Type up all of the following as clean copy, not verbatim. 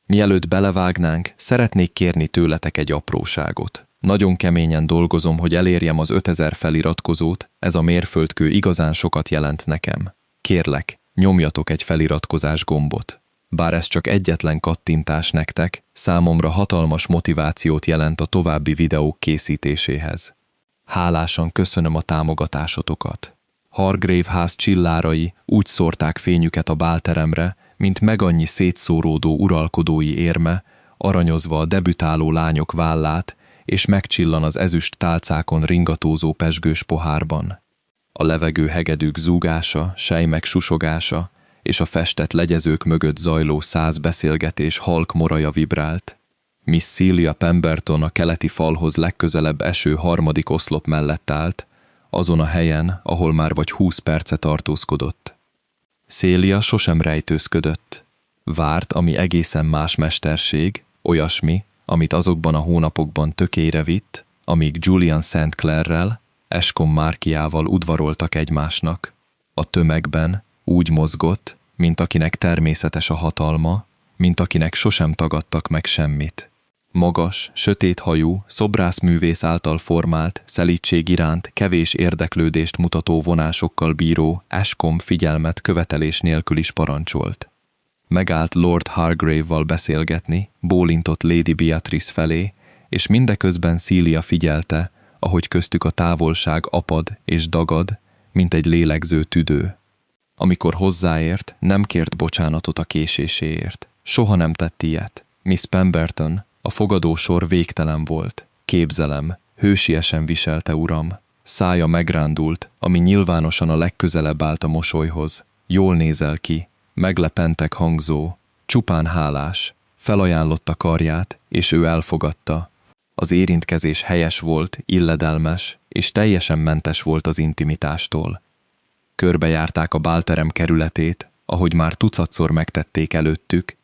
Mielőtt belevágnánk, szeretnék kérni tőletek egy apróságot. Nagyon keményen dolgozom, hogy elérjem az 5000 feliratkozót, ez a mérföldkő igazán sokat jelent nekem. Kérlek, nyomjatok egy feliratkozás gombot. Bár ez csak egyetlen kattintás nektek, számomra hatalmas motivációt jelent a további videók készítéséhez. Hálásan köszönöm a támogatásotokat. Hargrave ház csillárai úgy szórták fényüket a bálteremre, mint megannyi szétszóródó uralkodói érme, aranyozva a debütáló lányok vállát, és megcsillan az ezüst tálcákon ringatózó pezsgős pohárban. A levegő hegedűk zúgása, sejmek susogása, és a festett legyezők mögött zajló száz beszélgetés halk moraja vibrált. Miss Celia Pemberton a keleti falhoz legközelebb eső harmadik oszlop mellett állt, azon a helyen, ahol már vagy 20 perce tartózkodott. Celia sosem rejtőzködött. Várt, ami egészen más mesterség, olyasmi, amit azokban a hónapokban tökére vitt, amíg Julian St. Clairrel, Ashcombe Markiával udvaroltak egymásnak. A tömegben úgy mozgott, mint akinek természetes a hatalma, mint akinek sosem tagadtak meg semmit. Magas, sötéthajú, szobrászművész által formált, szelídség iránt kevés érdeklődést mutató vonásokkal bíró Ashcombe figyelmet követelés nélkül is parancsolt. Megállt Lord Hargrave-val beszélgetni, bólintott Lady Beatrice felé, és mindeközben Celia figyelte, ahogy köztük a távolság apad és dagad, mint egy lélegző tüdő. Amikor hozzáért, nem kért bocsánatot a késéséért. Soha nem tett ilyet. Miss Pemberton, a fogadósor végtelen volt. Képzelem, hősiesen viselte, uram. Szája megrándult, ami nyilvánosan a legközelebb állt a mosolyhoz. Jól nézel ki, meglepentek hangzó, csupán hálás. Felajánlotta karját, és ő elfogadta. Az érintkezés helyes volt, illedelmes, és teljesen mentes volt az intimitástól. Körbejárták a bálterem kerületét, ahogy már tucatszor megtették előttük,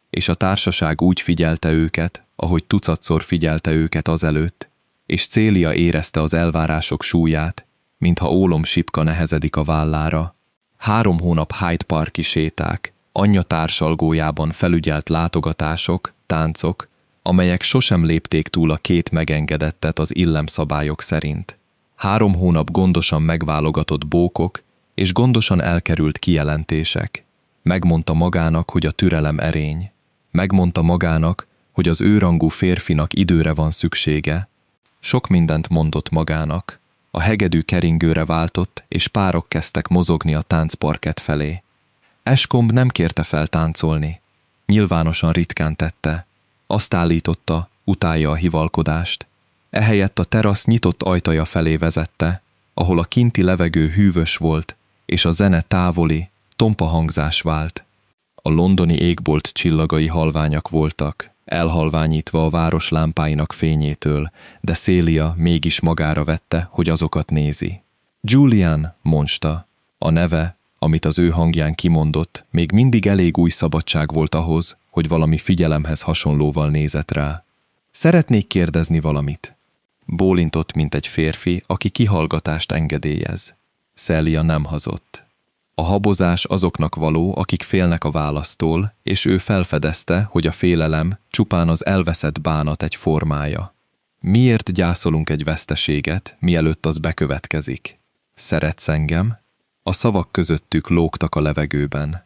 és a társaság úgy figyelte őket, ahogy tucatszor figyelte őket azelőtt, és Celia érezte az elvárások súlyát, mintha ólomsipka nehezedik a vállára. 3 hónap Hyde Park-i séták, anyja társalgójában felügyelt látogatások, táncok, amelyek sosem lépték túl a 2 megengedettet az illemszabályok szerint. 3 hónap gondosan megválogatott bókok és gondosan elkerült kijelentések. Megmondta magának, hogy a türelem erény. Megmondta magának, hogy az őrangú férfinak időre van szüksége. Sok mindent mondott magának. A hegedű keringőre váltott, és párok kezdtek mozogni a táncparkett felé. Ashcombe nem kérte fel táncolni. Nyilvánosan ritkán tette. Azt állította, utálja a hivalkodást. Ehelyett a terasz nyitott ajtaja felé vezette, ahol a kinti levegő hűvös volt, és a zene távoli, tompa hangzás vált. A londoni égbolt csillagai halványak voltak, elhalványítva a város lámpáinak fényétől, de Celia mégis magára vette, hogy azokat nézi. Julian, monsta. A neve, amit az ő hangján kimondott, még mindig elég új szabadság volt ahhoz, hogy valami figyelemhez hasonlóval nézett rá. Szeretnék kérdezni valamit. Bólintott, mint egy férfi, aki kihallgatást engedélyez. Celia nem hazott. A habozás azoknak való, akik félnek a választól, és ő felfedezte, hogy a félelem csupán az elveszett bánat egy formája. Miért gyászolunk egy veszteséget, mielőtt az bekövetkezik? Szeretsz engem? A szavak közöttük lógtak a levegőben.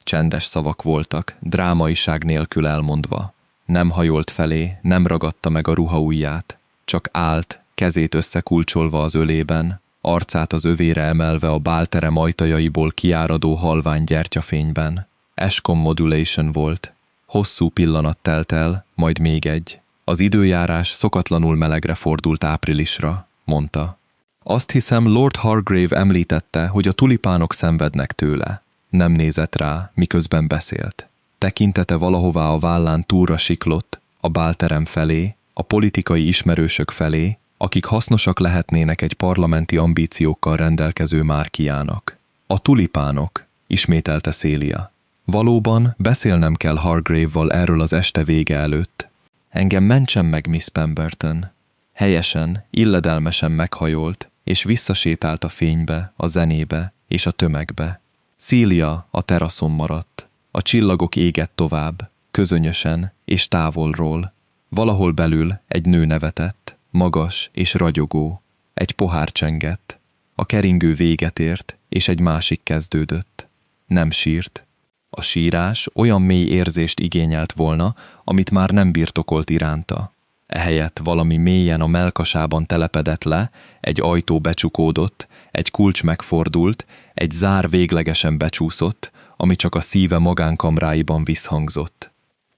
Csendes szavak voltak, drámaiság nélkül elmondva. Nem hajolt felé, nem ragadta meg a ruhaujját, csak állt, kezét összekulcsolva az ölében, arcát az övére emelve a bálterem ajtajaiból kiáradó halvány gyertyafényben. Ashcombe Modulation volt. Hosszú pillanat telt el, majd még egy. Az időjárás szokatlanul melegre fordult áprilisra, mondta. Azt hiszem, Lord Hargrave említette, hogy a tulipánok szenvednek tőle. Nem nézett rá, miközben beszélt. Tekintete valahová a vállán túlra siklott, a bálterem felé, a politikai ismerősök felé, akik hasznosak lehetnének egy parlamenti ambíciókkal rendelkező Markiának. A tulipánok, ismételte Celia. Valóban beszélnem kell Hargrave-val erről az este vége előtt. Engem mentsen meg, Miss Pemberton. Helyesen, illedelmesen meghajolt, és visszasétált a fénybe, a zenébe és a tömegbe. Celia a teraszon maradt. A csillagok égett tovább. közönösen és távolról. Valahol belül egy nő nevetett, magas és ragyogó. Egy pohár csengett. A keringő véget ért, és egy másik kezdődött. Nem sírt. A sírás olyan mély érzést igényelt volna, amit már nem birtokolt iránta. Ehelyett valami mélyen a mellkasában telepedett le, egy ajtó becsukódott, egy kulcs megfordult, egy zár véglegesen becsúszott, ami csak a szíve magánkamráiban visszhangzott.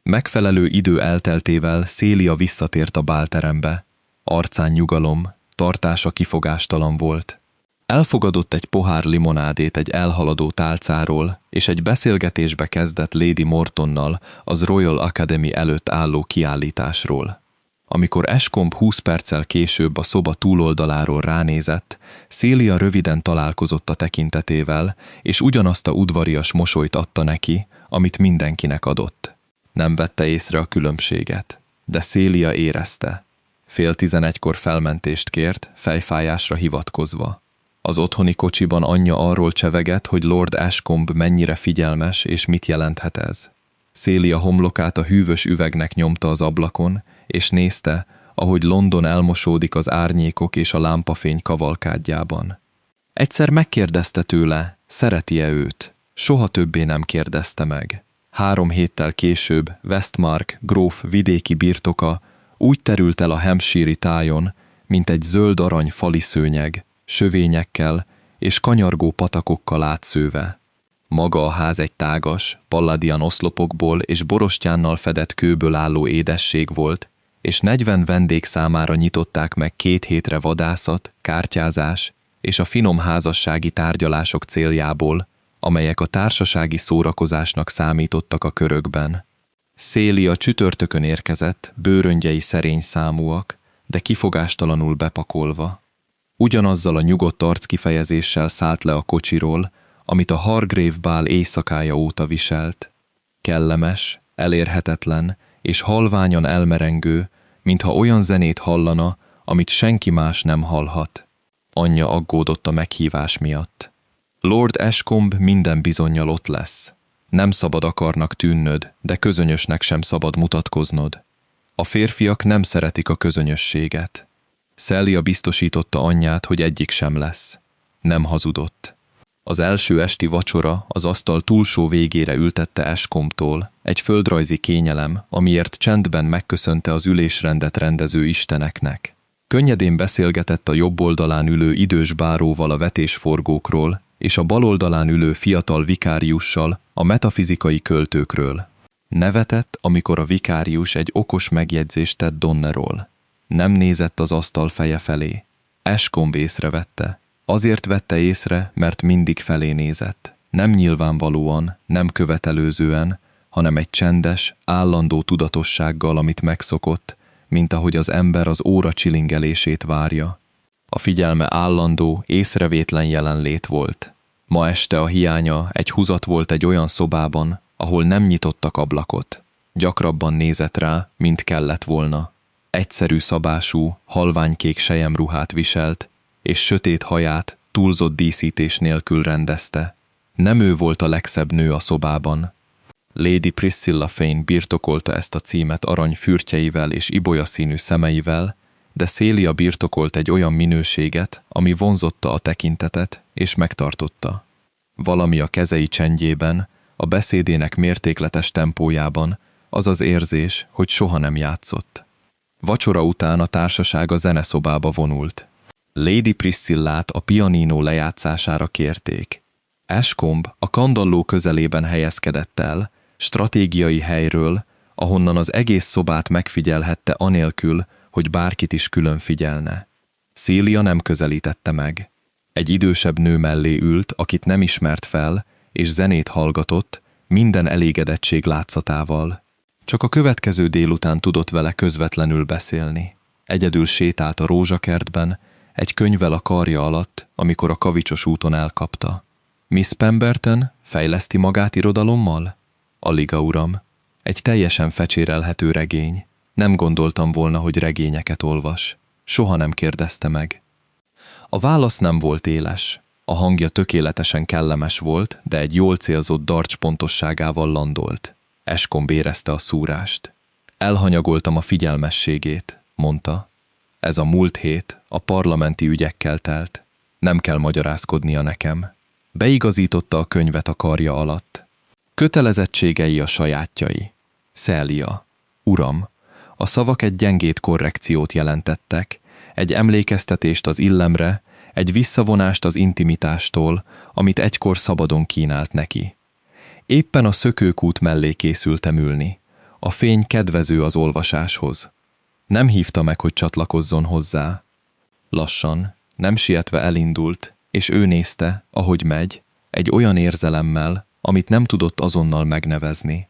Megfelelő idő elteltével Célia visszatért a bálterembe. Arcán nyugalom, tartása kifogástalan volt. Elfogadott egy pohár limonádét egy elhaladó tálcáról, és egy beszélgetésbe kezdett Lady Mortonnal az Royal Academy előtt álló kiállításról. Amikor Ashcombe 20 perccel később a szoba túloldaláról ránézett, Célia röviden találkozott a tekintetével, és ugyanazt a udvarias mosolyt adta neki, amit mindenkinek adott. Nem vette észre a különbséget, de Célia érezte. 10:30-kor felmentést kért, fejfájásra hivatkozva. Az otthoni kocsiban anyja arról csevegett, hogy Lord Ashcombe mennyire figyelmes és mit jelenthet ez. Célia homlokát a hűvös üvegnek nyomta az ablakon, és nézte, ahogy London elmosódik az árnyékok és a lámpafény kavalkádjában. Egyszer megkérdezte tőle, szereti-e őt. Soha többé nem kérdezte meg. 3 héttel később Westmark gróf vidéki birtoka úgy terült el a Hampshire-i tájon, mint egy zöld-arany fali szőnyeg, sövényekkel és kanyargó patakokkal átszőve. Maga a ház egy tágas, palladian oszlopokból és borostyánnal fedett kőből álló édesség volt, és 40 vendég számára nyitották meg 2 hétre vadászat, kártyázás és a finom házassági tárgyalások céljából, amelyek a társasági szórakozásnak számítottak a körökben. Célia csütörtökön érkezett, bőröngyei szerény számúak, de kifogástalanul bepakolva. Ugyanazzal a nyugodt arckifejezéssel szállt le a kocsiról, amit a Hargrave bál éjszakája óta viselt. Kellemes, elérhetetlen és halványan elmerengő, mintha olyan zenét hallana, amit senki más nem hallhat. Anyja aggódott a meghívás miatt. Lord Ashcombe minden bizonnyal ott lesz. Nem szabad akarnak tűnnöd, de közönyösnek sem szabad mutatkoznod. A férfiak nem szeretik a közönyösséget. Célia biztosította anyját, hogy egyik sem lesz. Nem hazudott. Az első esti vacsora az asztal túlsó végére ültette Ashcombe-tól, egy földrajzi kényelem, amiért csendben megköszönte az ülésrendet rendező isteneknek. Könnyedén beszélgetett a jobb oldalán ülő idős báróval a vetésforgókról, és a bal oldalán ülő fiatal vikáriussal a metafizikai költőkről. Nevetett, amikor a vikárius egy okos megjegyzést tett Donnerról. Nem nézett az asztal feje felé. Ashcombe észrevette. Azért vette észre, mert mindig felé nézett. Nem nyilvánvalóan, nem követelőzően, hanem egy csendes, állandó tudatossággal, amit megszokott, mint ahogy az ember az óra csilingelését várja. A figyelme állandó, észrevétlen jelenlét volt. Ma este a hiánya egy húzat volt egy olyan szobában, ahol nem nyitottak ablakot. Gyakrabban nézett rá, mint kellett volna. Egyszerű szabású, halványkék selyemruhát viselt, és sötét haját túlzott díszítés nélkül rendezte. Nem ő volt a legszebb nő a szobában. Lady Priscilla Fane birtokolta ezt a címet arany fürtjeivel és ibolyaszínű szemeivel, de Célia birtokolt egy olyan minőséget, ami vonzotta a tekintetet és megtartotta. Valami a kezei csendjében, a beszédének mértékletes tempójában, az az érzés, hogy soha nem játszott. Vacsora után a társaság a zeneszobába vonult. Lady Priscillát a pianino lejátszására kérték. Ashcombe a kandalló közelében helyezkedett el, stratégiai helyről, ahonnan az egész szobát megfigyelhette anélkül, hogy bárkit is külön figyelne. Célia nem közelítette meg. Egy idősebb nő mellé ült, akit nem ismert fel, és zenét hallgatott, minden elégedettség látszatával. Csak a következő délután tudott vele közvetlenül beszélni. Egyedül sétált a rózsakertben, egy könyvvel a karja alatt, amikor a Kavicsos úton elkapta. Miss Pemberton fejleszti magát irodalommal? Aliga, uram. Egy teljesen fecsérelhető regény. Nem gondoltam volna, hogy regényeket olvas. Soha nem kérdezte meg. A válasz nem volt éles. A hangja tökéletesen kellemes volt, de egy jól célzott darts pontosságával landolt. Ashcombe érezte a szúrást. Elhanyagoltam a figyelmességét, mondta. Ez a múlt hét a parlamenti ügyekkel telt. Nem kell magyarázkodnia nekem. Beigazította a könyvet a karja alatt. Kötelezettségei a sajátjai. Celia. Uram, a szavak egy gyengét korrekciót jelentettek, egy emlékeztetést az illemre, egy visszavonást az intimitástól, amit egykor szabadon kínált neki. Éppen a szökőkút mellé készültem ülni. A fény kedvező az olvasáshoz. Nem hívta meg, hogy csatlakozzon hozzá. Lassan, nem sietve elindult, és ő nézte, ahogy megy, egy olyan érzelemmel, amit nem tudott azonnal megnevezni.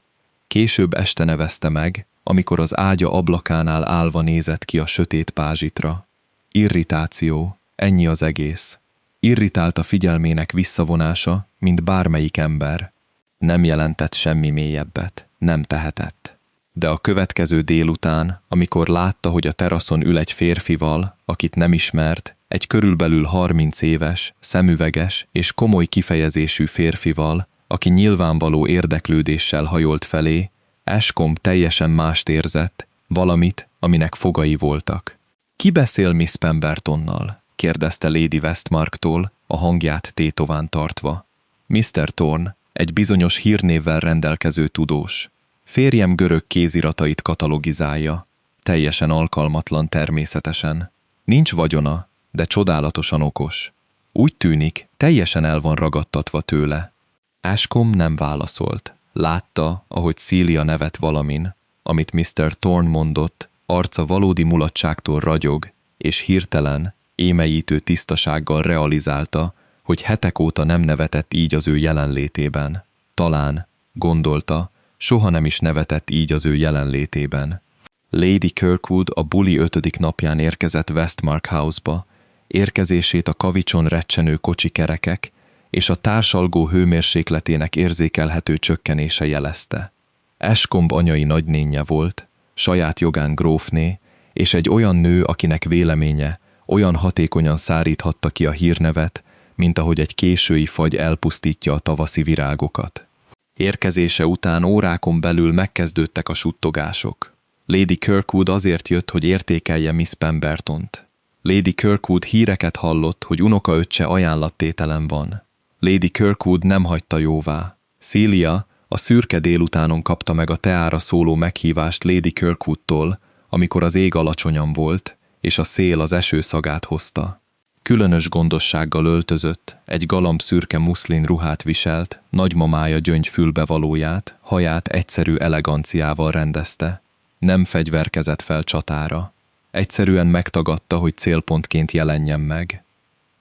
Később este nevezte meg, amikor az ágya ablakánál állva nézett ki a sötét pázsitra. Irritáció, ennyi az egész. Irritált a figyelmének visszavonása, mint bármelyik ember. Nem jelentett semmi mélyebbet, nem tehetett. De a következő délután, amikor látta, hogy a teraszon ül egy férfival, akit nem ismert, egy körülbelül 30 éves, szemüveges és komoly kifejezésű férfival, aki nyilvánvaló érdeklődéssel hajolt felé, Ashcombe teljesen mást érzett, valamit, aminek fogai voltak. Ki beszél Miss Pembertonnal? Kérdezte Lady Westmarktól, a hangját tétován tartva. Mr. Thorne, egy bizonyos hírnévvel rendelkező tudós. Férjem görög kéziratait katalogizálja. Teljesen alkalmatlan természetesen. Nincs vagyona, de csodálatosan okos. Úgy tűnik, teljesen el van ragadtatva tőle. Ashcombe nem válaszolt. Látta, ahogy Celia nevet valamin, amit Mr. Thorne mondott, arca valódi mulatságtól ragyog, és hirtelen, émeítő tisztasággal realizálta, hogy hetek óta nem nevetett így az ő jelenlétében. Talán, gondolta, soha nem is nevetett így az ő jelenlétében. Lady Kirkwood a buli 5. napján érkezett Westmark House-ba, érkezését a kavicson recsenő kocsikerekek és a társalgó hőmérsékletének érzékelhető csökkenése jelezte. Ashcombe anyai nagynénje volt, saját jogán grófné, és egy olyan nő, akinek véleménye olyan hatékonyan száríthatta ki a hírnevet, mint ahogy egy késői fagy elpusztítja a tavaszi virágokat. Érkezése után órákon belül megkezdődtek a suttogások. Lady Kirkwood azért jött, hogy értékelje Miss Pembertont. Lady Kirkwood híreket hallott, hogy unokaöccse ajánlattételen van. Lady Kirkwood nem hagyta jóvá. Celia a szürke délutánon kapta meg a teára szóló meghívást Lady Kirkwoodtól, amikor az ég alacsonyan volt, és a szél az eső szagát hozta. Különös gondossággal öltözött, egy galamb szürke muszlin ruhát viselt, nagymamája gyöngy fülbevalóját, haját egyszerű eleganciával rendezte. Nem fegyverkezett fel csatára. Egyszerűen megtagadta, hogy célpontként jelenjen meg.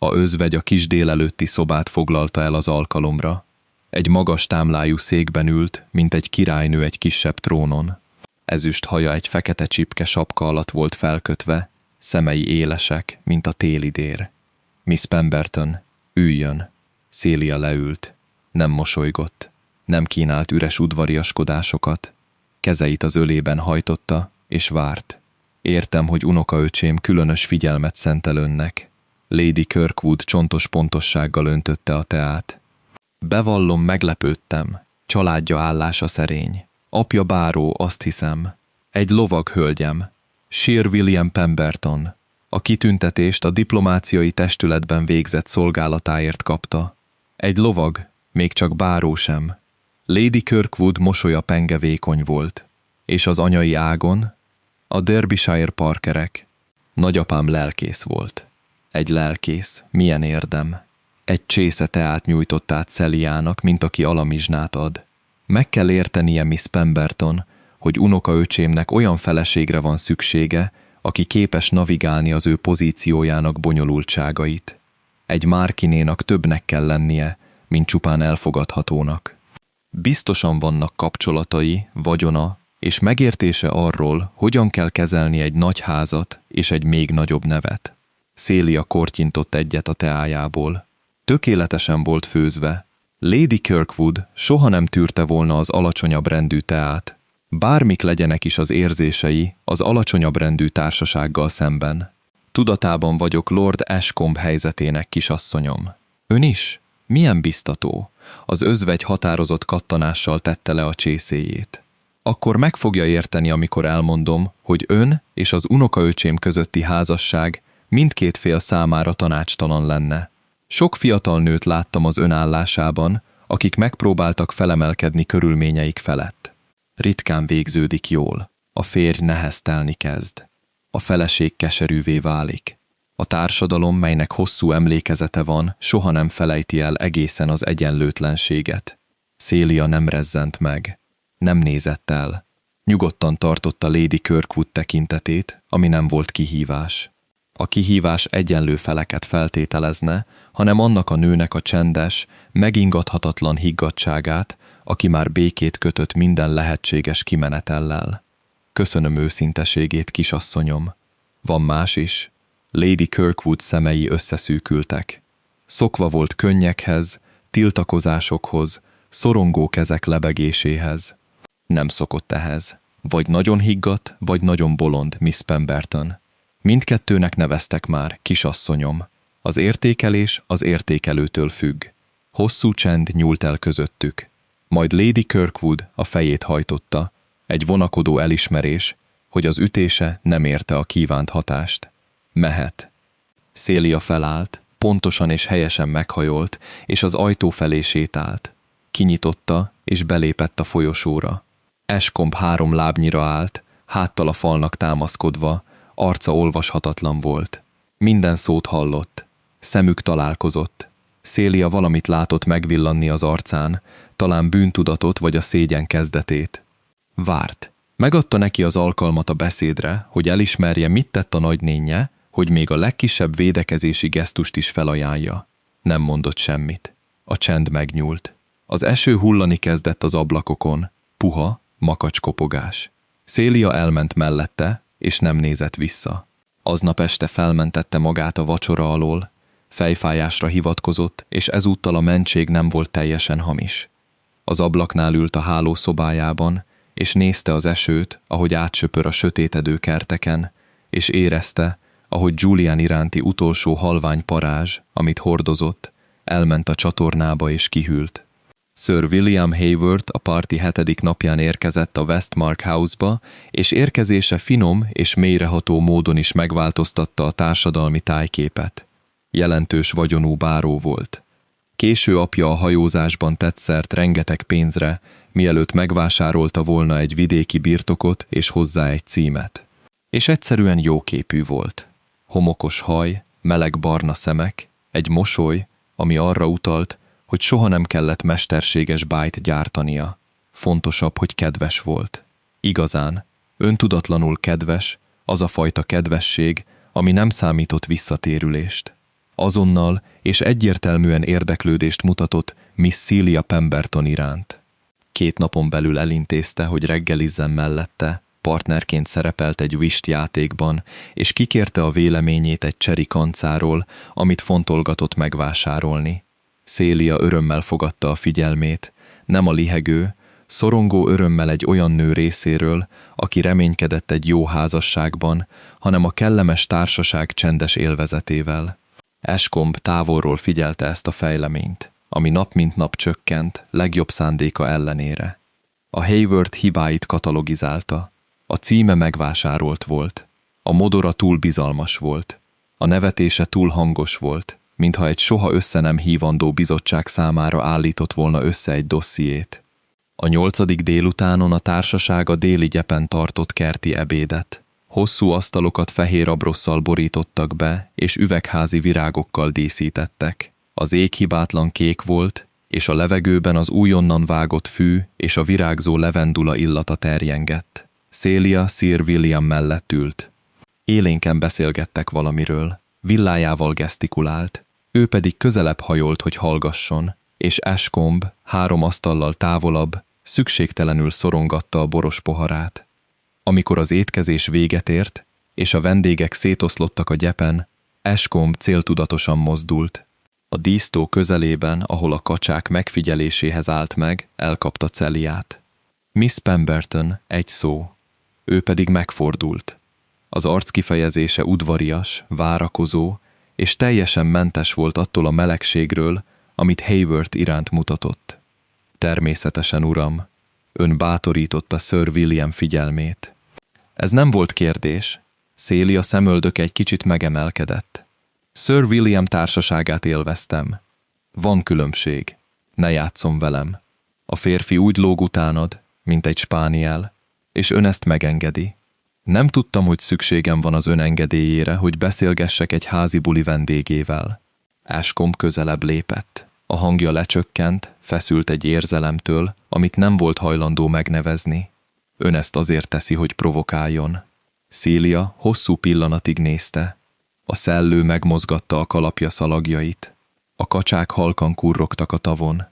A özvegy a kis délelőtti szobát foglalta el az alkalomra. Egy magas támlájú székben ült, mint egy királynő egy kisebb trónon. Ezüst haja egy fekete csipke sapka alatt volt felkötve, szemei élesek, mint a téli dér. Miss Pemberton, üljön. Celia leült. Nem mosolygott. Nem kínált üres udvariaskodásokat. Kezeit az ölében hajtotta, és várt. Értem, hogy unokaöcsém különös figyelmet szentel önnek. Lady Kirkwood csontos pontossággal öntötte a teát. Bevallom, meglepődtem. Családja állása szerény. Apja báró, azt hiszem. Egy lovag hölgyem. Sir William Pemberton. A kitüntetést a diplomáciai testületben végzett szolgálatáért kapta. Egy lovag, még csak báró sem. Lady Kirkwood mosolya penge vékony volt. És az anyai ágon? A Derbyshire Parkerek. Nagyapám lelkész volt. Egy lelkész, milyen érdem. Egy csésze teát nyújtott át Celiának, mint aki alamizsnát ad. Meg kell értenie Miss Pemberton, hogy unokaöcsémnek olyan feleségre van szüksége, aki képes navigálni az ő pozíciójának bonyolultságait. Egy Markinénak többnek kell lennie, mint csupán elfogadhatónak. Biztosan vannak kapcsolatai, vagyona és megértése arról, hogyan kell kezelni egy nagy házat és egy még nagyobb nevet. Celia kortyintott egyet a teájából. Tökéletesen volt főzve. Lady Kirkwood soha nem tűrte volna az alacsonyabb rendű teát. Bármik legyenek is az érzései az alacsonyabb rendű társasággal szemben. Tudatában vagyok Lord Ashcombe helyzetének, kisasszonyom. Ön is? Milyen biztató. Az özvegy határozott kattanással tette le a csészéjét. Akkor meg fogja érteni, amikor elmondom, hogy ön és az unokaöcsém közötti házasság mindkét fél számára tanácstalan lenne. Sok fiatal nőt láttam az önállásában, akik megpróbáltak felemelkedni körülményeik felett. Ritkán végződik jól. A férj neheztelni kezd. A feleség keserűvé válik. A társadalom, melynek hosszú emlékezete van, soha nem felejti el egészen az egyenlőtlenséget. Celia nem rezzent meg. Nem nézett el. Nyugodtan tartotta Lady Kirkwood tekintetét, ami nem volt kihívás. A kihívás egyenlő feleket feltételezne, hanem annak a nőnek a csendes, megingathatatlan higgadtságát, aki már békét kötött minden lehetséges kimenetellel. Köszönöm őszinteségét, kisasszonyom. Van más is? Lady Kirkwood szemei összeszűkültek. Szokva volt könnyekhez, tiltakozásokhoz, szorongó kezek lebegéséhez. Nem szokott ehhez. Vagy nagyon higgadt, vagy nagyon bolond, Miss Pemberton. Mindkettőnek neveztek már, kisasszonyom. Az értékelés az értékelőtől függ. Hosszú csend nyúlt el közöttük. Majd Lady Kirkwood a fejét hajtotta, egy vonakodó elismerés, hogy az ütése nem érte a kívánt hatást. Mehet. Celia felállt, pontosan és helyesen meghajolt, és az ajtó felé sétált. Kinyitotta, és belépett a folyosóra. Ashcombe 3 lábnyira állt, háttal a falnak támaszkodva, arca olvashatatlan volt. Minden szót hallott. Szemük találkozott. Celia valamit látott megvillanni az arcán, talán bűntudatot vagy a szégyen kezdetét. Várt. Megadta neki az alkalmat a beszédre, hogy elismerje, mit tett a nagynénje, hogy még a legkisebb védekezési gesztust is felajánlja. Nem mondott semmit. A csend megnyúlt. Az eső hullani kezdett az ablakokon. Puha, makacskopogás. Celia elment mellette, és nem nézett vissza. Aznap este felmentette magát a vacsora alól, fejfájásra hivatkozott, és ezúttal a mentség nem volt teljesen hamis. Az ablaknál ült a hálószobájában, és nézte az esőt, ahogy átsöpör a sötétedő kerteken, és érezte, ahogy Julian iránti utolsó halvány parázs, amit hordozott, elment a csatornába és kihűlt. Sir William Hayward a parti 7. napján érkezett a Westmark House-ba, és érkezése finom és mélyreható módon is megváltoztatta a társadalmi tájképet. Jelentős vagyonú báró volt. Késő apja a hajózásban tett szert rengeteg pénzre, mielőtt megvásárolta volna egy vidéki birtokot és hozzá egy címet. És egyszerűen jóképű volt. Homokos haj, meleg barna szemek, egy mosoly, ami arra utalt, hogy soha nem kellett mesterséges bájt gyártania. Fontosabb, hogy kedves volt. Igazán, öntudatlanul kedves, az a fajta kedvesség, ami nem számított visszatérülést. Azonnal és egyértelműen érdeklődést mutatott Miss Celia Pemberton iránt. 2 napon belül elintézte, hogy reggelizzen mellette, partnerként szerepelt egy whist játékban, és kikérte a véleményét egy cseri kancáról, amit fontolgatott megvásárolni. Celia örömmel fogadta a figyelmét, nem a lihegő, szorongó örömmel egy olyan nő részéről, aki reménykedett egy jó házasságban, hanem a kellemes társaság csendes élvezetével. Ashcombe távolról figyelte ezt a fejleményt, ami nap mint nap csökkent, legjobb szándéka ellenére. A Hayward hibáit katalogizálta. A címe megvásárolt volt. A modora túl bizalmas volt. A nevetése túl hangos volt, mintha egy soha össze nem hívandó bizottság számára állított volna össze egy dossziét. A 8. délutánon a társaság a déli gyepen tartott kerti ebédet. Hosszú asztalokat fehér abrosszal borítottak be, és üvegházi virágokkal díszítettek. Az ég hibátlan kék volt, és a levegőben az újonnan vágott fű és a virágzó levendula illata terjengett. Celia Sir William mellett ült. Élénken beszélgettek valamiről, villájával gesztikulált, ő pedig közelebb hajolt, hogy hallgasson, és Ashcombe 3 asztallal távolabb szükségtelenül szorongatta a boros poharát. Amikor az étkezés véget ért, és a vendégek szétoszlottak a gyepen, Ashcombe céltudatosan mozdult. A dísztó közelében, ahol a kacsák megfigyeléséhez állt meg, elkapta Celiát. Miss Pemberton, egy szó. Ő pedig megfordult. Az arckifejezése udvarias, várakozó, és teljesen mentes volt attól a melegségről, amit Hayward iránt mutatott. Természetesen, uram. Ön bátorította Sir William figyelmét. Ez nem volt kérdés. Célia szemöldöke egy kicsit megemelkedett. Sir William társaságát élveztem. Van különbség. Ne játsszon velem. A férfi úgy lóg utánad, mint egy spániel, és ön ezt megengedi. Nem tudtam, hogy szükségem van az ön engedélyére, hogy beszélgessek egy házi buli vendégével. Ashcombe közelebb lépett. A hangja lecsökkent, feszült egy érzelemtől, amit nem volt hajlandó megnevezni. Ön ezt azért teszi, hogy provokáljon. Célia hosszú pillanatig nézte. A szellő megmozgatta a kalapja szalagjait. A kacsák halkan kurrogtak a tavon.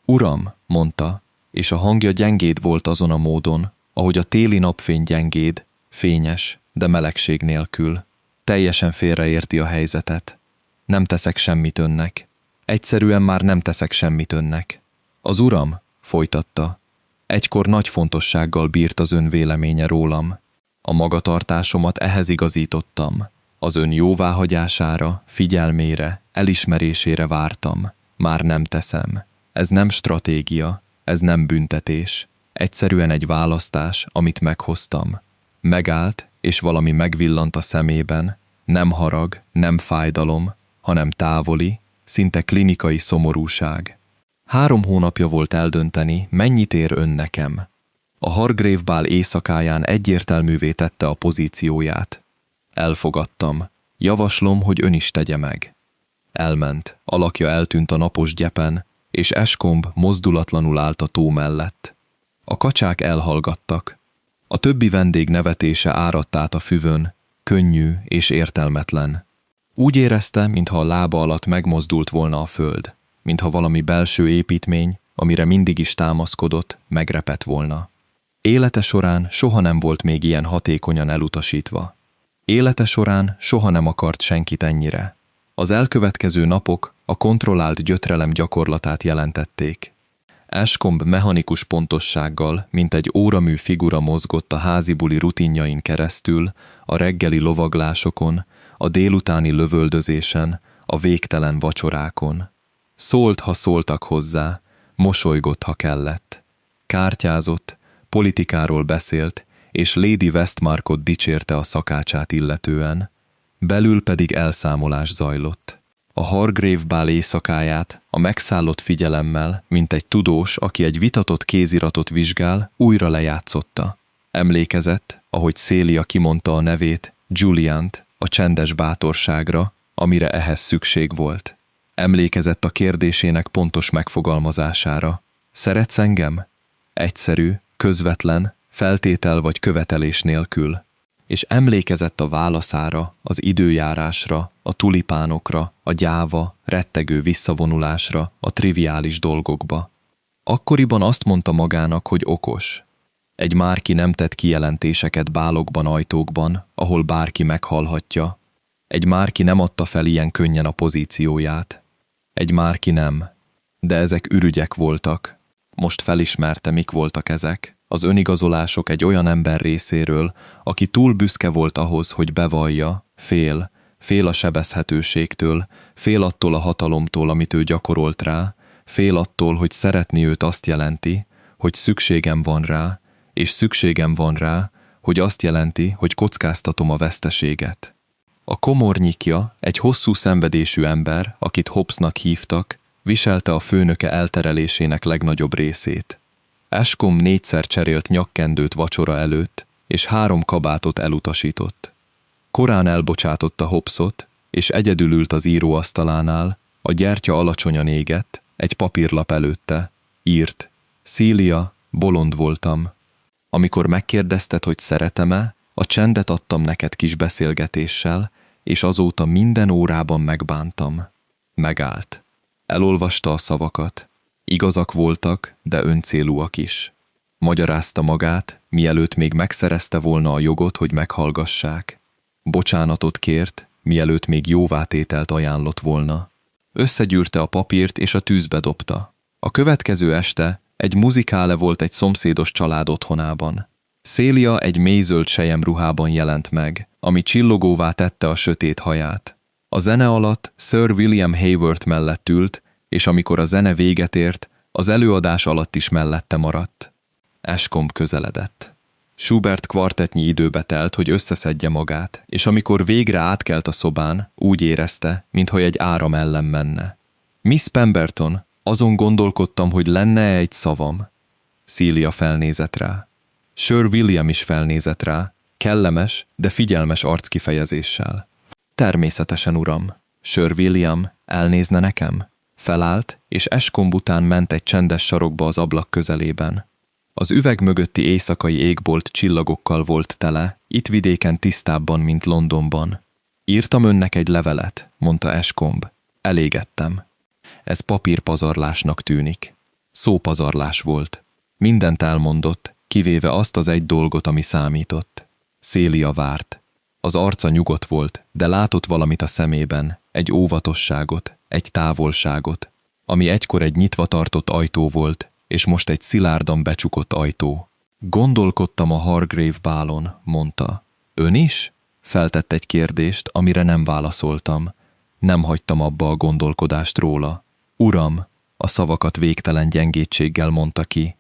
Uram, mondta, és a hangja gyengéd volt azon a módon, ahogy a téli napfény gyengéd, fényes, de melegség nélkül. Teljesen félreérti a helyzetet. Nem teszek semmit önnek. Egyszerűen már nem teszek semmit önnek. Az uram, folytatta, egykor nagy fontossággal bírt az ön véleménye rólam. A magatartásomat ehhez igazítottam. Az ön jóváhagyására, figyelmére, elismerésére vártam. Már nem teszem. Ez nem stratégia, ez nem büntetés. Egyszerűen egy választás, amit meghoztam. Megállt, és valami megvillant a szemében. Nem harag, nem fájdalom, hanem távoli, szinte klinikai szomorúság. 3 hónapja volt eldönteni, mennyit ér ön nekem. A Hargrave bál éjszakáján egyértelművé tette a pozícióját. Elfogadtam. Javaslom, hogy ön is tegye meg. Elment, alakja eltűnt a napos gyepen, és Ashcombe mozdulatlanul állt a tó mellett. A kacsák elhallgattak. A többi vendég nevetése áradt át a füvön, könnyű és értelmetlen. Úgy érezte, mintha a lába alatt megmozdult volna a föld, mintha valami belső építmény, amire mindig is támaszkodott, megrepett volna. Élete során soha nem volt még ilyen hatékonyan elutasítva. Élete során soha nem akart senkit ennyire. Az elkövetkező napok a kontrollált gyötrelem gyakorlatát jelentették. Ashcombe mechanikus pontossággal, mint egy óramű figura mozgott a házibuli rutinjain keresztül, a reggeli lovaglásokon, a délutáni lövöldözésen, a végtelen vacsorákon. Szólt, ha szóltak hozzá, mosolygott, ha kellett. Kártyázott, politikáról beszélt, és Lady Westmarkot dicsérte a szakácsát illetően. Belül pedig elszámolás zajlott. A Hargrave bál éjszakáját a megszállott figyelemmel, mint egy tudós, aki egy vitatott kéziratot vizsgál, újra lejátszotta. Emlékezett, ahogy Célia kimondta a nevét, Juliant, a csendes bátorságra, amire ehhez szükség volt. Emlékezett a kérdésének pontos megfogalmazására. Szeretsz engem? Egyszerű, közvetlen, feltétel vagy követelés nélkül. És emlékezett a válaszára, az időjárásra, a tulipánokra, a gyáva, rettegő visszavonulásra, a triviális dolgokba. Akkoriban azt mondta magának, hogy okos. Egy márki nem tett kijelentéseket bálokban, ajtókban, ahol bárki meghallhatja. Egy márki nem adta fel ilyen könnyen a pozícióját. Egy márki nem. De ezek ürügyek voltak. Most felismerte, mik voltak ezek. Az önigazolások egy olyan ember részéről, aki túl büszke volt ahhoz, hogy bevallja, fél a sebezhetőségtől, fél attól a hatalomtól, amit ő gyakorolt rá, fél attól, hogy szeretni őt azt jelenti, hogy szükségem van rá, és szükségem van rá, hogy azt jelenti, hogy kockáztatom a veszteséget. A komornyikja, egy hosszú szenvedésű ember, akit Hobbesnak hívtak, viselte a főnöke elterelésének legnagyobb részét. Ashcombe 4-szer cserélt nyakkendőt vacsora előtt, és 3 kabátot elutasított. Korán elbocsátotta Hobbesot, és egyedül ült az íróasztalánál, a gyertya alacsonyan égett, egy papírlap előtte. Írt: Célia, bolond voltam. Amikor megkérdezted, hogy szeretem-e, a csendet adtam neked kis beszélgetéssel, és azóta minden órában megbántam. Megállt. Elolvasta a szavakat. Igazak voltak, de öncélúak is. Magyarázta magát, mielőtt még megszerezte volna a jogot, hogy meghallgassák. Bocsánatot kért, mielőtt még jóvátételt ajánlott volna. Összegyűrte a papírt és a tűzbe dobta. A következő este egy muzikále volt egy szomszédos család otthonában. Célia egy mélyzöld selyemruhában jelent meg, ami csillogóvá tette a sötét haját. A zene alatt Sir William Haworth mellett ült, és amikor a zene véget ért, az előadás alatt is mellette maradt. Ashcombe közeledett. Schubert kvartettnyi időbe telt, hogy összeszedje magát, és amikor végre átkelt a szobán, úgy érezte, mintha egy áram ellen menne. Miss Pemberton, azon gondolkodtam, hogy lenne egy szavam. Celia felnézett rá. Sir William is felnézett rá, kellemes, de figyelmes arckifejezéssel. Természetesen, uram. Sir William elnézne nekem? Felállt, és Ashcombe után ment egy csendes sarokba az ablak közelében. Az üveg mögötti éjszakai égbolt csillagokkal volt tele, itt vidéken tisztábban, mint Londonban. Írtam önnek egy levelet, mondta Ashcombe. Elégettem. Ez papírpazarlásnak tűnik. Szópazarlás volt. Mindent elmondott, kivéve azt az egy dolgot, ami számított. Celia várt. Az arca nyugodt volt, de látott valamit a szemében, egy óvatosságot, egy távolságot, ami egykor egy nyitva tartott ajtó volt, és most egy szilárdan becsukott ajtó. Gondolkodtam a Hargrave bálon, mondta. Ön is? Feltett egy kérdést, amire nem válaszoltam. Nem hagytam abba a gondolkodást róla. Uram, a szavakat végtelen gyengétséggel mondta ki.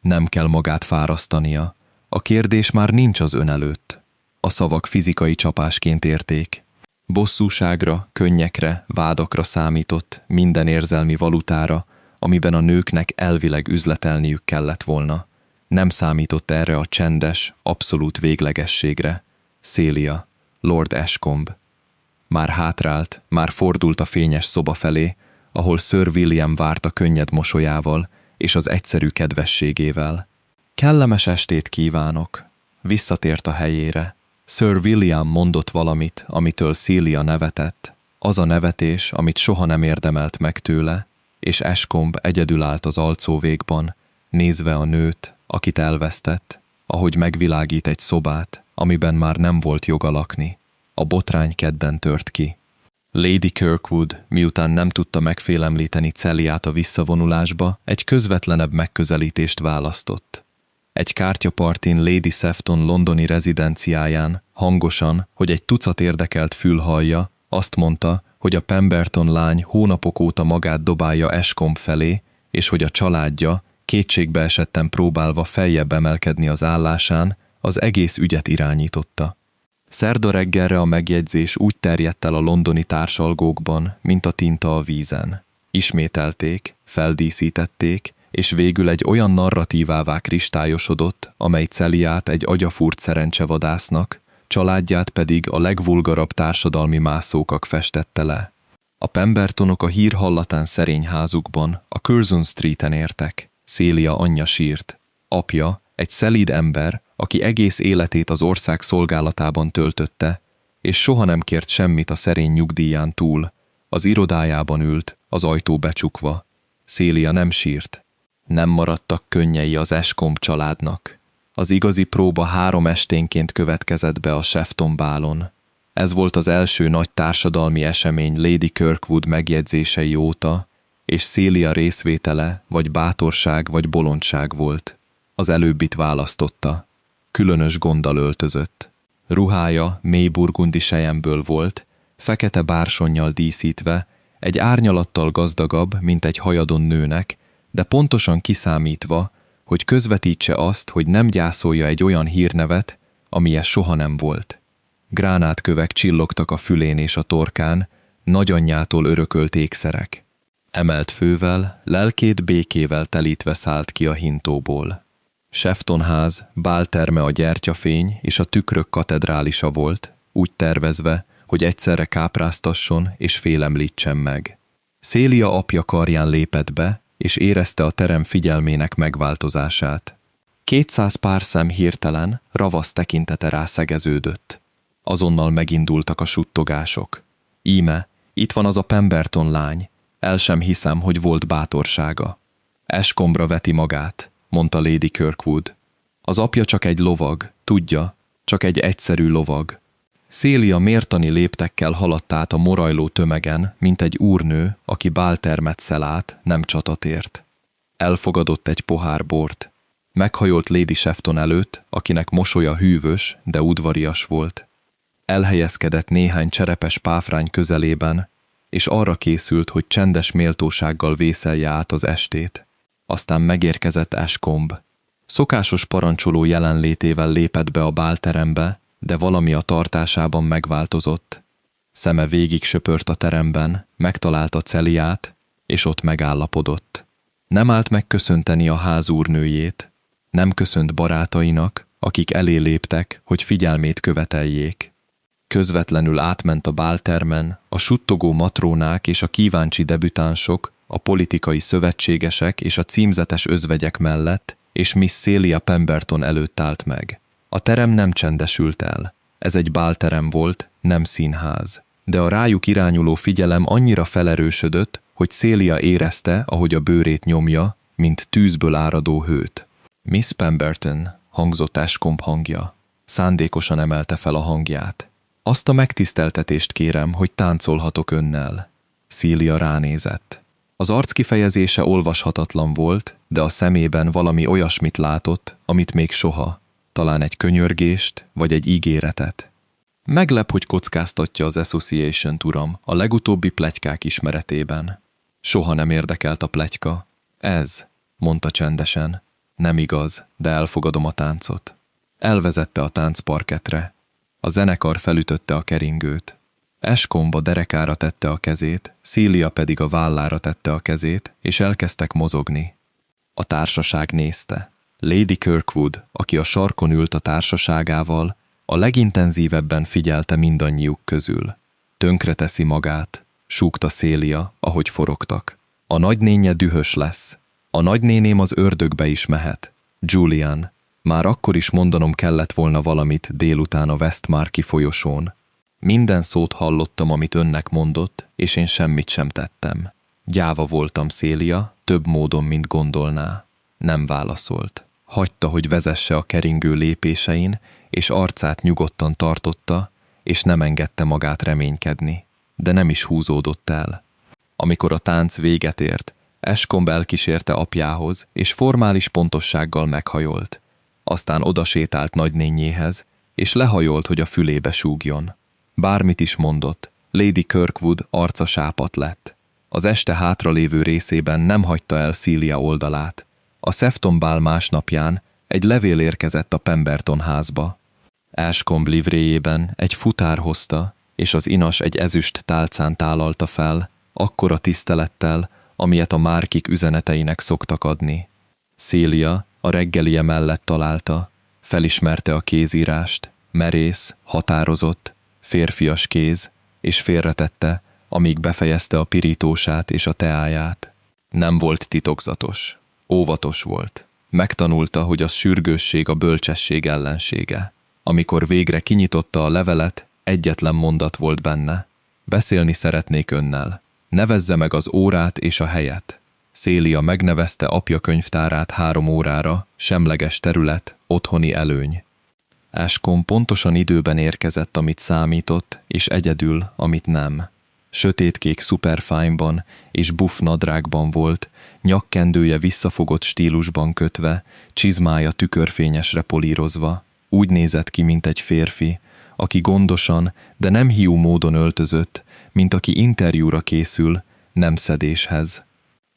Nem kell magát fárasztania. A kérdés már nincs az ön előtt. A szavak fizikai csapásként érték. Bosszúságra, könnyekre, vádakra számított, minden érzelmi valutára, amiben a nőknek elvileg üzletelniük kellett volna. Nem számított erre a csendes, abszolút véglegességre. Celia, Lord Ashcombe. Már hátrált, már fordult a fényes szoba felé, ahol Sir William várt a könnyed mosolyával és az egyszerű kedvességével. Kellemes estét kívánok! Visszatért a helyére. Sir William mondott valamit, amitől Celia nevetett. Az a nevetés, amit soha nem érdemelt meg tőle, és Ashcombe egyedül állt az alcóvékban, nézve a nőt, akit elvesztett, ahogy megvilágít egy szobát, amiben már nem volt joga lakni. A botrány kedden tört ki. Lady Kirkwood, miután nem tudta megfélemlíteni Celiát a visszavonulásba, egy közvetlenebb megközelítést választott. Egy kártyapartin Lady Sefton londoni rezidenciáján, hangosan, hogy egy tucat érdekelt fül hallja, azt mondta, hogy a Pemberton lány hónapok óta magát dobálja Ashcombe felé, és hogy a családja, kétségbeesetten próbálva feljebb emelkedni az állásán, az egész ügyet irányította. Szerda reggelre a megjegyzés úgy terjedt el a londoni társalgókban, mint a tinta a vízen. Ismételték, feldíszítették, és végül egy olyan narratívává kristályosodott, amely Celiát egy agyafúrt szerencsevadásznak, családját pedig a legvulgarabb társadalmi mászókak festette le. A Pembertonok a hír hallatán szerény házukban, a Curzon Streeten értek. Celia anyja sírt. Apja, egy szelíd ember, aki egész életét az ország szolgálatában töltötte, és soha nem kért semmit a szerény nyugdíján túl, az irodájában ült, az ajtó becsukva. Celia nem sírt. Nem maradtak könnyei az Ashcombe családnak. Az igazi próba 3 esténként következett be a Sefton bálon. Ez volt az első nagy társadalmi esemény Lady Kirkwood megjegyzései óta, és Celia részvétele vagy bátorság vagy bolondság volt. Az előbbit választotta. Különös gonddal öltözött. Ruhája mély burgundi selyemből volt, fekete bársonnyal díszítve, egy árnyalattal gazdagabb, mint egy hajadon nőnek, de pontosan kiszámítva, hogy közvetítse azt, hogy nem gyászolja egy olyan hírnevet, amilyen soha nem volt. Gránátkövek csillogtak a fülén és a torkán, nagyanyjától örökölt ékszerek. Emelt fővel, lelkét békével telítve szállt ki a hintóból. Sefton ház, bálterme a gyertyafény és a tükrök katedrálisa volt, úgy tervezve, hogy egyszerre kápráztasson és félemlítsen meg. Celia apja karján lépett be, és érezte a terem figyelmének megváltozását. 200 pár szem hirtelen, ravasz tekintete rászegeződött. Azonnal megindultak a suttogások. Íme, itt van az a Pemberton lány, el sem hiszem, hogy volt bátorsága. Ashcombe-ra veti magát, mondta Lady Kirkwood. Az apja csak egy lovag, tudja, csak egy egyszerű lovag. Celia mértani léptekkel haladt át a morajló tömegen, mint egy úrnő, aki báltermet szel át, nem csatatért. Elfogadott egy pohár bort. Meghajolt Lady Sefton előtt, akinek mosolya hűvös, de udvarias volt. Elhelyezkedett néhány cserepes páfrány közelében, és arra készült, hogy csendes méltósággal vészelje át az estét. Aztán megérkezett Ashcombe. Szokásos parancsoló jelenlétével lépett be a bálterembe, de valami a tartásában megváltozott. Szeme végig söpört a teremben, megtalálta Celiát, és ott megállapodott. Nem állt megköszönteni a ház úrnőjét, nem köszönt barátainak, akik elé léptek, hogy figyelmét követeljék. Közvetlenül átment a báltermen, a suttogó matrónák és a kíváncsi debütánsok, a politikai szövetségesek és a címzetes özvegyek mellett, és Miss Celia Pemberton előtt állt meg. A terem nem csendesült el. Ez egy bálterem volt, nem színház. De a rájuk irányuló figyelem annyira felerősödött, hogy Celia érezte, ahogy a bőrét nyomja, mint tűzből áradó hőt. Miss Pemberton, hangzott Ashcombe hangja. Szándékosan emelte fel a hangját. Azt a megtiszteltetést kérem, hogy táncolhatok önnel. Celia ránézett. Az arckifejezése olvashatatlan volt, de a szemében valami olyasmit látott, amit még soha, talán egy könyörgést, vagy egy ígéretet. Meglep, hogy kockáztatja az Association-t, uram, a legutóbbi pletykák ismeretében. Soha nem érdekelt a pletyka. Ez, mondta csendesen. Nem igaz, de elfogadom a táncot. Elvezette a táncparketre. A zenekar felütötte a keringőt. Ashcombe a derekára tette a kezét, Celia pedig a vállára tette a kezét, és elkezdtek mozogni. A társaság nézte. Lady Kirkwood, aki a sarkon ült a társaságával, a legintenzívebben figyelte mindannyiuk közül. Tönkreteszi magát, súgta Celia, ahogy forogtak. A nagynénje dühös lesz. A nagynéném az ördögbe is mehet. Julian, már akkor is mondanom kellett volna valamit délután a Westmarki folyosón. Minden szót hallottam, amit önnek mondott, és én semmit sem tettem. Gyáva voltam, Celia, több módon, mint gondolná. Nem válaszolt. Hagyta, hogy vezesse a keringő lépésein, és arcát nyugodtan tartotta, és nem engedte magát reménykedni. De nem is húzódott el. Amikor a tánc véget ért, Ashcombe elkísérte apjához, és formális pontossággal meghajolt. Aztán odasétált nagynénjéhez, és lehajolt, hogy a fülébe súgjon. Bármit is mondott, Lady Kirkwood arca sápadt lett. Az este hátralévő részében nem hagyta el Celia oldalát. A Sefton bál másnapján egy levél érkezett a Pemberton házba. Ashcombe livréjében egy futár hozta, és az inas egy ezüst tálcán tálalta fel, akkora tisztelettel, amilyet a Markik üzeneteinek szoktak adni. Celia a reggelie mellett találta, felismerte a kézírást, merész, határozott, férfias kéz, és félretette, amíg befejezte a pirítósát és a teáját. Nem volt titokzatos, óvatos volt. Megtanulta, hogy a sürgősség a bölcsesség ellensége. Amikor végre kinyitotta a levelet, egyetlen mondat volt benne. Beszélni szeretnék önnel. Nevezze meg az órát és a helyet. Celia megnevezte apja könyvtárát 3 órára, semleges terület, otthoni előny. Ashcombe pontosan időben érkezett, amit számított, és egyedül, amit nem. Sötétkék szuperfányban és buff nadrágban volt, nyakkendője visszafogott stílusban kötve, csizmája tükörfényesre polírozva. Úgy nézett ki, mint egy férfi, aki gondosan, de nem hiú módon öltözött, mint aki interjúra készül, nem szedéshez.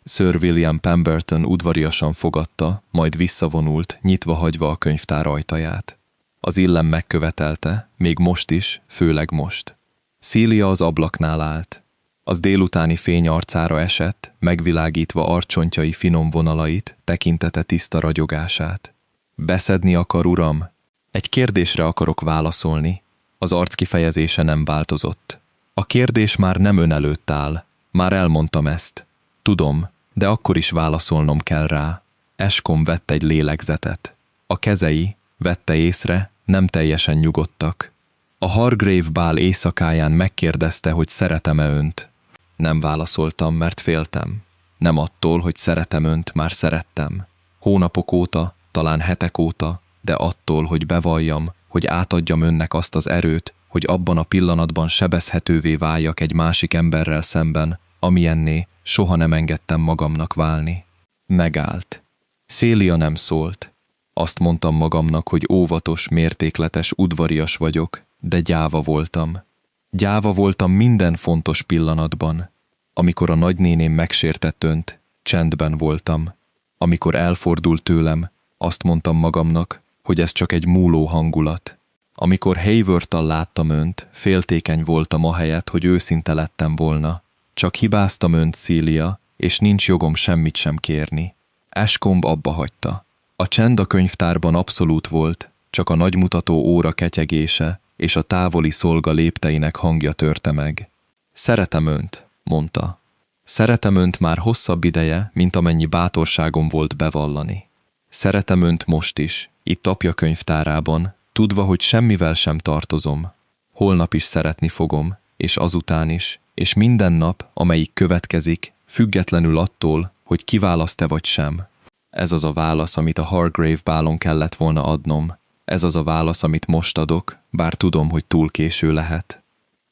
Sir William Pemberton udvariasan fogadta, majd visszavonult, nyitva hagyva a könyvtár ajtaját. Az illem megkövetelte, még most is, főleg most. Celia az ablaknál állt. Az délutáni fény arcára esett, megvilágítva arccsontjai finom vonalait, tekintete tiszta ragyogását. Beszedni akar, uram? Egy kérdésre akarok válaszolni. Az arc kifejezése nem változott. A kérdés már nem ön előtt áll. Már elmondtam ezt. Tudom, de akkor is válaszolnom kell rá. Ashcombe vett egy lélegzetet. A kezei, vette észre, nem teljesen nyugodtak. A Hargrave bál éjszakáján megkérdezte, hogy szeretem-e önt. Nem válaszoltam, mert féltem. Nem attól, hogy szeretem önt, már szerettem. Hónapok óta, talán hetek óta, de attól, hogy bevalljam, hogy átadjam önnek azt az erőt, hogy abban a pillanatban sebezhetővé váljak egy másik emberrel szemben, amilyenné soha nem engedtem magamnak válni. Megállt. Celia nem szólt. Azt mondtam magamnak, hogy óvatos, mértékletes, udvarias vagyok, de gyáva voltam. Gyáva voltam minden fontos pillanatban. Amikor a nagynéném megsértett önt, csendben voltam. Amikor elfordult tőlem, Azt mondtam magamnak, hogy ez csak egy múló hangulat. Amikor Hayward-tal láttam önt, féltékeny voltam ahelyett, hogy őszinte lettem volna. Csak hibáztam önt, Celia, és nincs jogom semmit sem kérni. Ashcombe abba hagyta. A csend a könyvtárban abszolút volt, csak a nagymutató óra ketyegése és a távoli szolga lépteinek hangja törte meg. Szeretem önt, mondta. Szeretem önt már hosszabb ideje, mint amennyi bátorságom volt bevallani. Szeretem önt most is, itt apja könyvtárában, tudva, hogy semmivel sem tartozom. Holnap is szeretni fogom, és azután is, és minden nap, amelyik következik, függetlenül attól, hogy kiválaszt-e vagy sem. Ez az a válasz, amit a Hargrave bálon kellett volna adnom. Ez az a válasz, amit most adok, bár tudom, hogy túl késő lehet.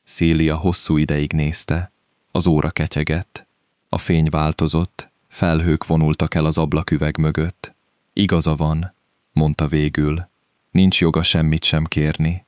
Celia hosszú ideig nézte. Az óra ketyegett. A fény változott, felhők vonultak el az ablaküveg mögött. Igaza van, mondta végül. Nincs joga semmit sem kérni.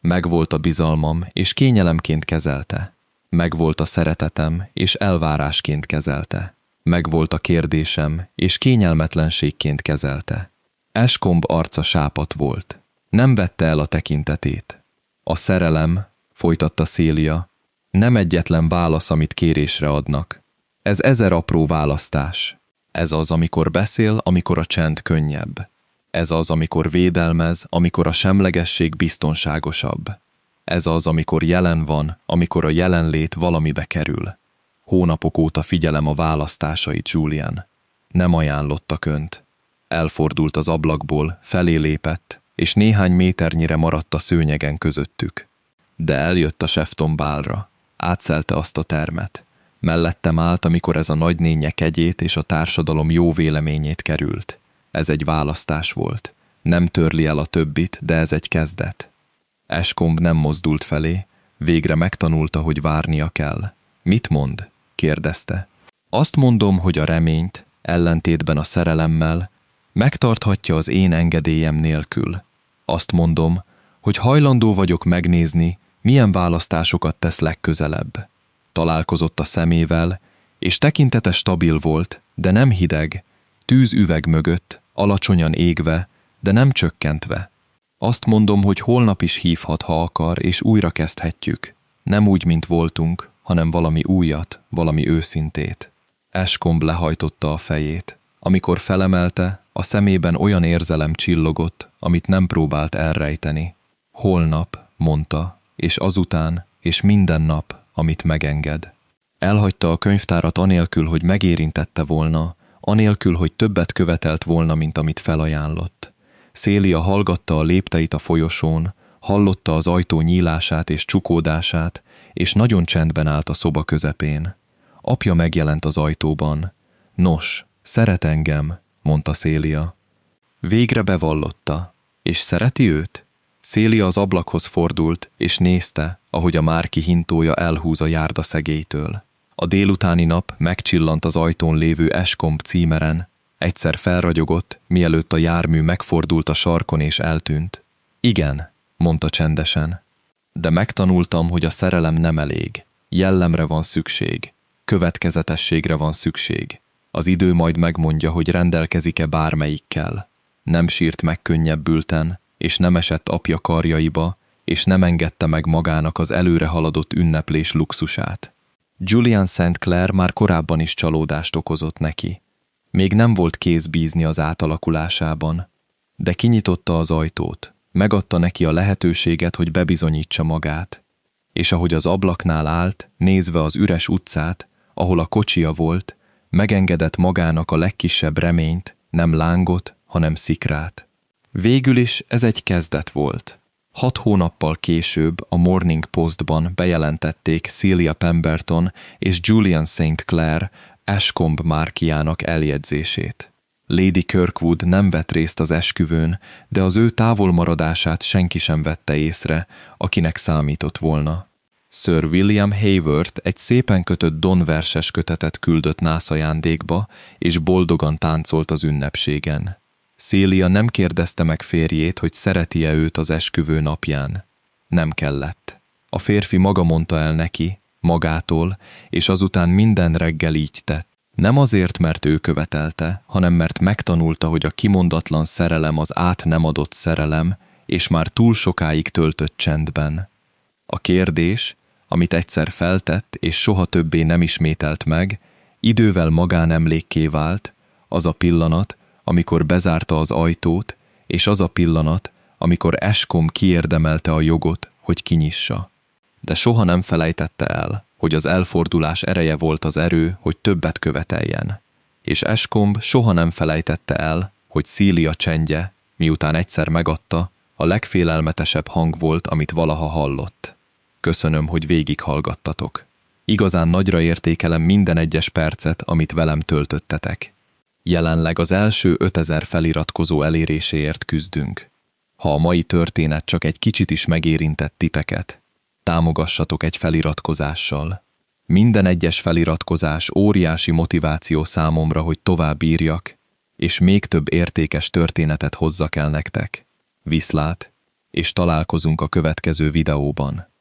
Megvolt a bizalmam, és kényelemként kezelte. Megvolt a szeretetem, és elvárásként kezelte. Megvolt a kérdésem, és kényelmetlenségként kezelte. Ashcombe arca sápadt volt. Nem vette el a tekintetét. A szerelem, folytatta Celia, nem egyetlen válasz, amit kérésre adnak. Ez 1000 apró választás. Ez az, amikor beszél, amikor a csend könnyebb. Ez az, amikor védelmez, amikor a semlegesség biztonságosabb. Ez az, amikor jelen van, amikor a jelenlét valamibe kerül. Hónapok óta figyelem a választásait, Julian. Nem ajánlottak önt. Elfordult az ablakból, felé lépett, és néhány méternyire maradt a szőnyegen közöttük. De eljött a Shefton bálra. Átszelte azt a termet. Mellettem állt, amikor ez a nagynénye kegyét és a társadalom jó véleményét került. Ez egy választás volt. Nem törli el a többit, de ez egy kezdet. Ashcombe nem mozdult felé, végre megtanulta, hogy várnia kell. Mit mond? Kérdezte. Azt mondom, hogy a reményt, ellentétben a szerelemmel, megtarthatja az én engedélyem nélkül. Azt mondom, hogy hajlandó vagyok megnézni, milyen választásokat tesz legközelebb. Találkozott a szemével, és tekintete stabil volt, de nem hideg, tűzüveg mögött, alacsonyan égve, de nem csökkentve. Azt mondom, hogy holnap is hívhat, ha akar, és újra kezdhetjük. Nem úgy, mint voltunk, hanem valami újat, valami őszintét. Ashcombe lehajtotta a fejét. Amikor felemelte, a szemében olyan érzelem csillogott, amit nem próbált elrejteni. Holnap, mondta, és azután, és minden nap, amit megenged. Elhagyta a könyvtárat anélkül, hogy megérintette volna, anélkül, hogy többet követelt volna, mint amit felajánlott. Celia hallgatta a lépteit a folyosón, hallotta az ajtó nyílását és csukódását, és nagyon csendben állt a szoba közepén. Apja megjelent az ajtóban. Nos, szeret engem, mondta Celia. Végre bevallotta. És szereti őt? Celia az ablakhoz fordult, és nézte, ahogy a márki hintója elhúz a járdaszegélytől. A délutáni nap megcsillant az ajtón lévő Ashcombe címeren, egyszer felragyogott, mielőtt a jármű megfordult a sarkon és eltűnt. Igen, mondta csendesen. De megtanultam, hogy a szerelem nem elég. Jellemre van szükség. Következetességre van szükség. Az idő majd megmondja, hogy rendelkezik-e bármelyikkel. Nem sírt megkönnyebbülten, és nem esett apja karjaiba, és nem engedte meg magának az előre haladott ünneplés luxusát. Julian St. Clair már korábban is csalódást okozott neki. Még nem volt kész bízni az átalakulásában, de kinyitotta az ajtót, megadta neki a lehetőséget, hogy bebizonyítsa magát, és ahogy az ablaknál állt, nézve az üres utcát, ahol a kocsija volt, megengedett magának a legkisebb reményt, nem lángot, hanem szikrát. Végül is ez egy kezdet volt. 6 hónappal később a Morning Postban bejelentették Celia Pemberton és Julian St. Clair Ashcombe márkiának eljegyzését. Lady Kirkwood nem vett részt az esküvőn, de az ő távolmaradását senki sem vette észre, akinek számított volna. Sir William Hayward egy szépen kötött Don verses kötetet küldött nászajándékba, és boldogan táncolt az ünnepségen. Celia nem kérdezte meg férjét, hogy szereti-e őt az esküvő napján. Nem kellett. A férfi maga mondta el neki, magától, és azután minden reggel így tett. Nem azért, mert ő követelte, hanem mert megtanulta, hogy a kimondatlan szerelem az át nem adott szerelem, és már túl sokáig töltött csendben. A kérdés, amit egyszer feltett, és soha többé nem ismételt meg, idővel magánemlékké vált, az a pillanat, amikor bezárta az ajtót, és az a pillanat, amikor Eskom kiérdemelte a jogot, hogy kinyissa. De soha nem felejtette el, hogy az elfordulás ereje volt az erő, hogy többet követeljen. És Eskom soha nem felejtette el, hogy Szília csendje, miután egyszer megadta, a legfélelmetesebb hang volt, amit valaha hallott. Köszönöm, hogy végighallgattatok. Igazán nagyra értékelem minden egyes percet, amit velem töltöttetek. Jelenleg az első 5000 feliratkozó eléréséért küzdünk. Ha a mai történet csak egy kicsit is megérintett titeket, támogassatok egy feliratkozással. Minden egyes feliratkozás óriási motiváció számomra, hogy tovább írjak, és még több értékes történetet hozzak el nektek. Viszlát, és találkozunk a következő videóban.